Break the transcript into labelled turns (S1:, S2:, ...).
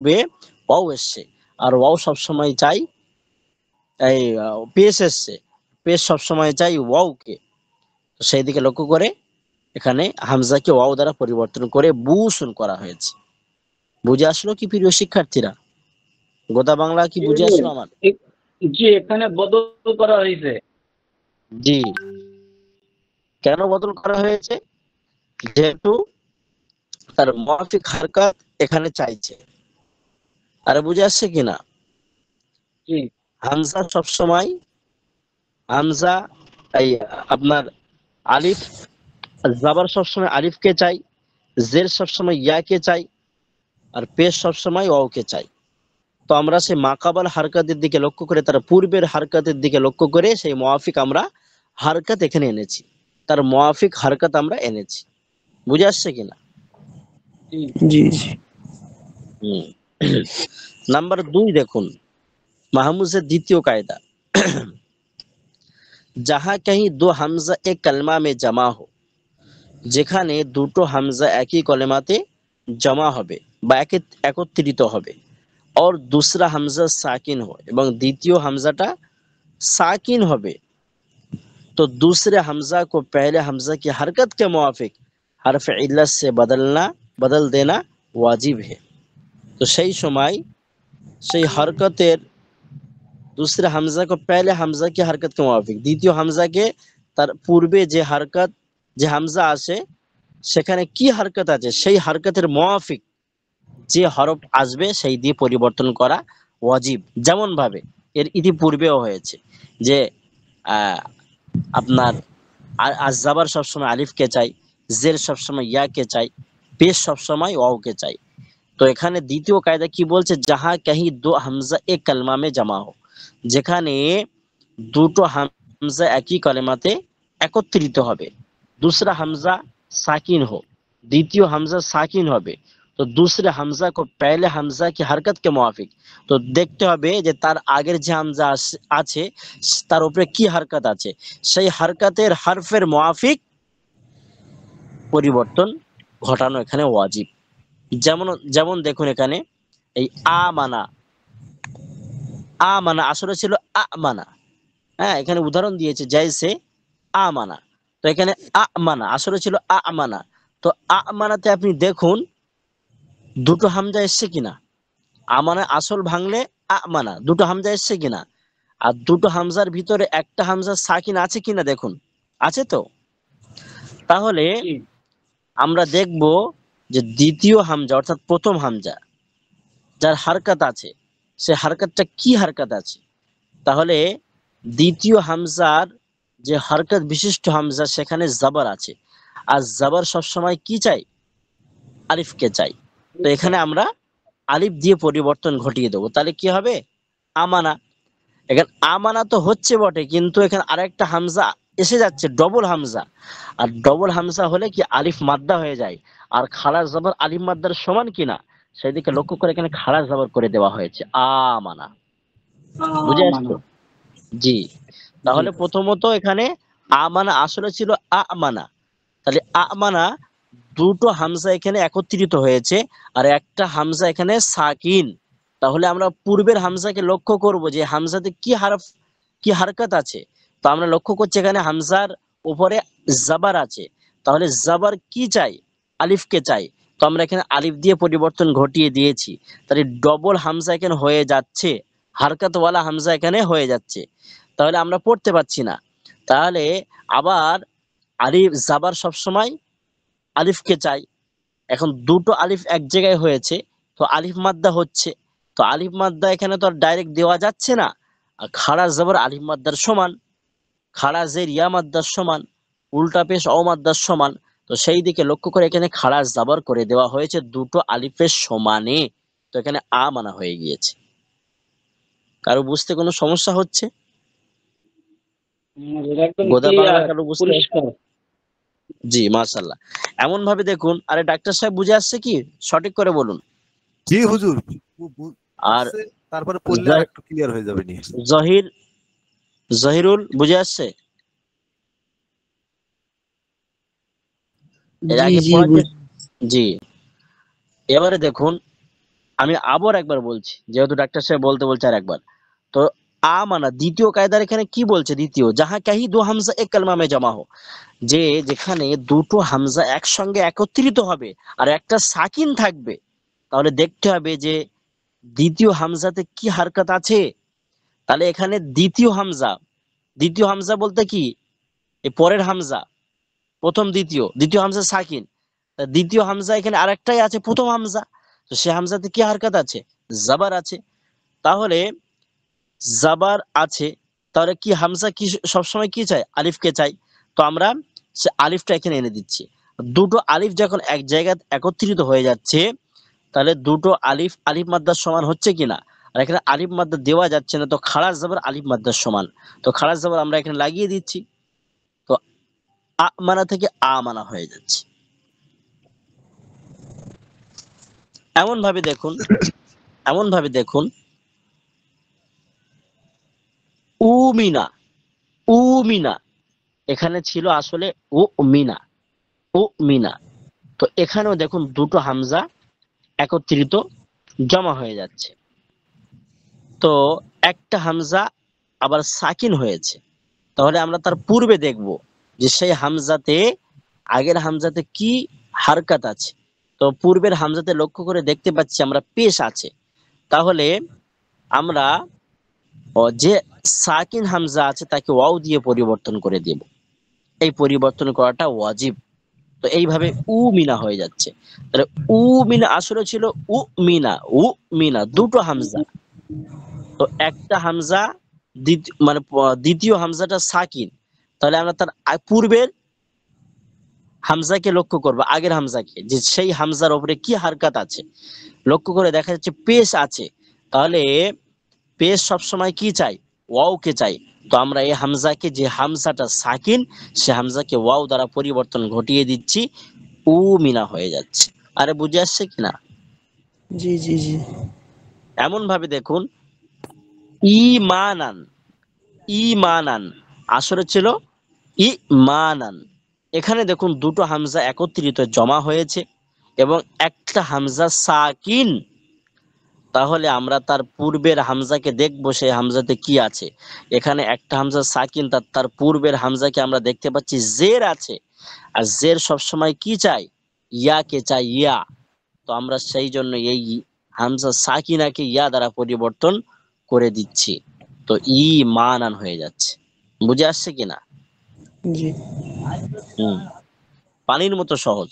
S1: পূর্বে ওয়াও এসছে, আর ওয়াও সবসময় চাই এই পেশ এসছে, পেশ সবসময় চাই ওয়াওকে। তো সেই দিকে লক্ষ্য করে এখানে হামজাকে ওয়াও দ্বারা পরিবর্তন করে বুসুন করা হয়েছে। বুঝে আসলো কি প্রিয় শিক্ষার্থীরা? গোদা বাংলা কি
S2: জি
S1: বুঝে
S2: হুজুর,
S1: আসলো আমার?
S2: জি এখানে বদল করা হয়েছে।
S1: জি। কেন বদল করা হয়েছে? যেহেতু তার মুআফিক হারকাত এখানে চাইছে। আরে বুঝে আসছে কিনা?
S2: জি
S1: হামজা সবসময়, হামজা এই আপনার আলিফ, জাবার সবসময় আলিফকে চাই, জের সবসময় ইয়াকে চাই, আর পেশ সবসময় ওয়াওকে চাই। তো আমরা সেই মাকাবাল হারকাতের দিকে লক্ষ্য করে, তার পূর্বের হারকাতের দিকে লক্ষ্য করে সেই মুআফিক আমরা হারকাত এখানে এনেছি, তার মুআফিক হারকাত আমরা এনেছি। বুঝে আসছে কিনা?
S2: জি
S3: জি জি।
S1: হুম। নাম্বার 2 দেখুন, মাহমুজের দ্বিতীয় কায়দা। যাহা কাহি দো হামজা এক কালমা মে জামা হো, যেখানে দুটো হামজা একই কলেমাতে জমা হবে বা একত্রিত হবে, और दूसरा हमजा साकिन हो, এবং দ্বিতীয় হামজাটা साकिन হবে, तो दूसरे हमजा को पहले हमजा की हरकत के मुआफिक हरफ इल्लत से बदल देना वाजिब है। तो সেই সময় সেই হরকতের दूसरे हमजा को पहले हमजा की हरकत के मुआफिक দ্বিতীয় হামজাকে তার পূর্বে যে হরকত, যে হামজা আছে সেখানে কি হরকত আছে সেই হরকতের মুআফিক যে হরফ আসবে সেই দিয়ে পরিবর্তন করা ওয়াজিব। যেমন ভাবে এর ইতিপূর্বেও হয়েছে যে আহ, আপনার আজাবার সবসময় আলিফকে চাই, জের সবসময় ইয়াকে চাই, পেশ সবসময় ওয়াওকে চাই। তো এখানে দ্বিতীয় কায়দা কি বলছে, যাহা কাহি দো হামজা এক কালমা মে জামা হো, যেখানে দুটো হামজা একই কলেমাতে একত্রিত হবে, दूसरा हमजा साकिन हो, দ্বিতীয় হামজা সাকিন হবে, তো दूसरे हमजा को पहले हमजा की हरकत के मुआफिक, তো দেখতে হবে যে তার আগের যে হামজা আছে তার উপরে কি হারকাত আছে, সেই হারকাতের হারফের মুআফিক পরিবর্তন ঘটানো এখানে ওয়াজিব। যেমন যেমন দেখুন এখানে এই আমানা, আমানা আসলে ছিল আমানা। হ্যাঁ, এখানে উদাহরণ দিয়েছে জাইসে আমানা। তো এখানে আমানা আসলে ছিল আমানা। তো আমানাতে আপনি দেখুন দুটো হামজা এসছে কিনা। আমানা আসল ভাঙলে আমানা দুটো হামজা এসছে কিনা, আর দুটো হামজার ভিতরে একটা হামজা সাকিন আছে কিনা দেখুন, আছে তো। তাহলে
S2: জি
S1: আমরা দেখব যে দ্বিতীয় হামজা অর্থাৎ প্রথম হামজা যার হারকাত আছে, সে হারকাতটা কি হারকাত আছে। তাহলে দ্বিতীয় হামজার যে হারকাত বিশিষ্ট হামজা সেখানে জাবার আছে, আর জাবার সবসময় কি চাই, আলিফকে চাই। তো এখানে আমরা আলিফ দিয়ে পরিবর্তন ঘটিয়ে দেবো, তাহলে কি হবে, আমানা। এখানে আমানা তো হচ্ছে বটে, কিন্তু এখানে আরেকটা হামজা এসে যাচ্ছে, ডবল হামজা। আর ডবল হামজা হলে কি আলিফ মাদ্দা হয়ে যায়, আর খাড়া জবর আলিফ মাদ্দার সমান কিনা সেদিকে লক্ষ্য করে এখানে খাড়া জবর করে দেওয়া হয়েছে আমানা। বুঝে
S2: মানা।
S1: আসছো? জি।
S2: জি
S1: তাহলে প্রথমত এখানে আমানা আসলে ছিল আমানা, তাহলে আমানা দুটো হামজা এখানে একত্রিত হয়েছে, আর একটা হামজা এখানে সাকিন। তাহলে আমরা পূর্বের হামজাকে লক্ষ্য করব যে হামজাতে কি হারফ, কি হারকাত আছে। তো আমরা লক্ষ্য করছি এখানে হামজার উপরে জাবার আছে, তাহলে জাবার কি চাই, আলিফকে চাই। তো আমরা এখানে আলিফ দিয়ে পরিবর্তন ঘটিয়ে দিয়েছি, তাহলে ডবল হামজা এখানে হয়ে যাচ্ছে, হারকাতওয়ালা হামজা এখানে হয়ে যাচ্ছে, তাহলে আমরা পড়তে পারছি না। তাহলে আবার আলিফ জাবার সবসময় আলিফকে চাই, এখন দুটো আলিফ এক জায়গায় হয়েছে, তো আলিফ মাদ্দা হচ্ছে। তো আলিফ মাদ্দা এখানে তো আর ডাইরেক্ট দেওয়া যাচ্ছে না, আর খাড়া জবর আলিফ মাদ্দার সমান, খাড়া জের ইয়া মাদ্দার সমান, উল্টা পেশ অ মাদ্দার সমান। তো সেই দিকে লক্ষ্য করে এখানে খাড়া জাবর করে দেওয়া হয়েছে দুটো আলিফের সমানে। তো এখানে মানা হয়ে গিয়েছে। কারো বুঝতে কোনো সমস্যা হচ্ছে?
S2: এটা একদম
S1: গোদা বাংলা
S2: ক্লিয়ার,
S1: কারো বুঝতে?
S2: পরিষ্কার।
S1: জি, মাশাআল্লাহ। এমন ভাবে দেখুন, আরে ডাক্তার সাহেব বুঝে আসছে কি, সঠিক করে বলুন।
S4: জি হুজুর,
S1: আর
S4: বুঝছে, তারপরে পড়লে আর একটু ক্লিয়ার হয়ে যাবে নি।
S1: জহির, জহিরুল বুঝে আসছে? এর
S3: জি
S1: আগে
S3: জি
S1: পড়াচ্ছে। জি। এবারে দেখুন আমি আবার একবার বলছি, যেহেতু ডাক্তার সাহেব বলতে বলছে আর একবার। তো আমানা দ্বিতীয় কায়দার এখানে কি বলছে? দ্বিতীয় যাহা কাহি দু হামজা এক কালমা মে জমা হো, যে যেখানে দুটো হামজা একসঙ্গে একত্রিত হবে আর একটা সাকিন থাকবে, তাহলে দেখতে হবে যে দ্বিতীয় হামজাতে কি হারকাত আছে। তাহলে এখানে দ্বিতীয় হামজা বলতে কি? এই পরের হামজা, প্রথম দ্বিতীয়, দ্বিতীয় হামজা সাকিন। তা দ্বিতীয় হামজা এখানে আরেকটাই আছে, প্রথম হামজা। তো সে হামজাতে কি হারকাত আছে? জাবার আছে। তাহলে জাবার আছে, তাহলে কি হামজা কি সবসময় কি চাই? আলিফকে চাই। তো আমরা সে আলিফটা এখানে এনে দিচ্ছি। দুটো আলিফ যখন এক জায়গায় একত্রিত হয়ে যাচ্ছে, তাহলে দুটো আলিফ আলিফ মাদ্দার সমান হচ্ছে কিনা? আর এখানে আলিফ মাদ্দা দেওয়া যাচ্ছে না, তো খাড়া জাবার আলিফ মাদ্দার সমান। তো খাড়া জাবার আমরা এখানে লাগিয়ে দিচ্ছি। তো আ মানা থেকে আ মানা হয়ে যাচ্ছে। এমন ভাবে দেখুন উমিনা, উমিনা এখানে ছিল আসলে ও মিনা, ও মিনা। তো এখানেও দেখুন দুটো হামজা একত্রিত জমা হয়ে যাচ্ছে। তো একটা হামজা আবার সাকিন হয়েছে, তাহলে আমরা তার পূর্বে দেখব যে সেই হামজাতে, আগের হামজাতে কি হারকাত আছে। তো পূর্বের হামজাতে লক্ষ্য করে দেখতে পাচ্ছি আমরা পেশ আছে। তাহলে আমরা যে সাকিন হামজা আছে তাকে ওয়াও দিয়ে পরিবর্তন করে দেব। এই পরিবর্তন করাটা ওয়াজিব। তো এইভাবে উ মিনা হয়ে যাচ্ছে। তাহলে উ মিনা আসলে ছিল উ মিনা, উ মিনা দুটো হামজা। তো একটা হামজা মানে দ্বিতীয় হামজাটা সাকিন, তাহলে আমরা তার পূর্বের হামজাকে লক্ষ্য করবো, আগের হামজাকে, যে সেই হামজার উপরে কি হারকাত আছে। লক্ষ্য করে দেখা যাচ্ছে পেশ আছে। তাহলে পেশ সবসময় কি চাই? ওয়াও কে চাই। তো আমরা এই হামজাকে, যে হামজাটা সাকিন, সে হামজাকে ওয়াও দ্বারা পরিবর্তন ঘটিয়ে দিচ্ছি, উ মিনা হয়ে যাচ্ছে। আরে বুঝে আসছে কিনা?
S3: জি জি জি।
S1: এমন ভাবে দেখুন ইমানান, ইমানান আসলে ছিল ইমানান। এখানে দেখুন দুটো হামজা একত্রিত জমা হয়েছে এবং একটা হামজা সাকিন। তাহলে আমরা তার পূর্বের হামজাকে দেখব, সেই হামজাতে কি আছে। এখানে একটা হামজা সাকিন, তার পূর্বের হামজাকে আমরা দেখতে পাচ্ছি জের আছে। আর জের সবসময় কি চাই? ইয়াকে চাই, ইয়া। তো আমরা সেই জন্য এই হামজা সাকিনাকে ইয়া দ্বারা পরিবর্তন করে দিচ্ছি। তো ই মানান হয়ে যাচ্ছে। বুঝে আসছে কিনা?
S3: জি।
S1: পানির মতো সহজ।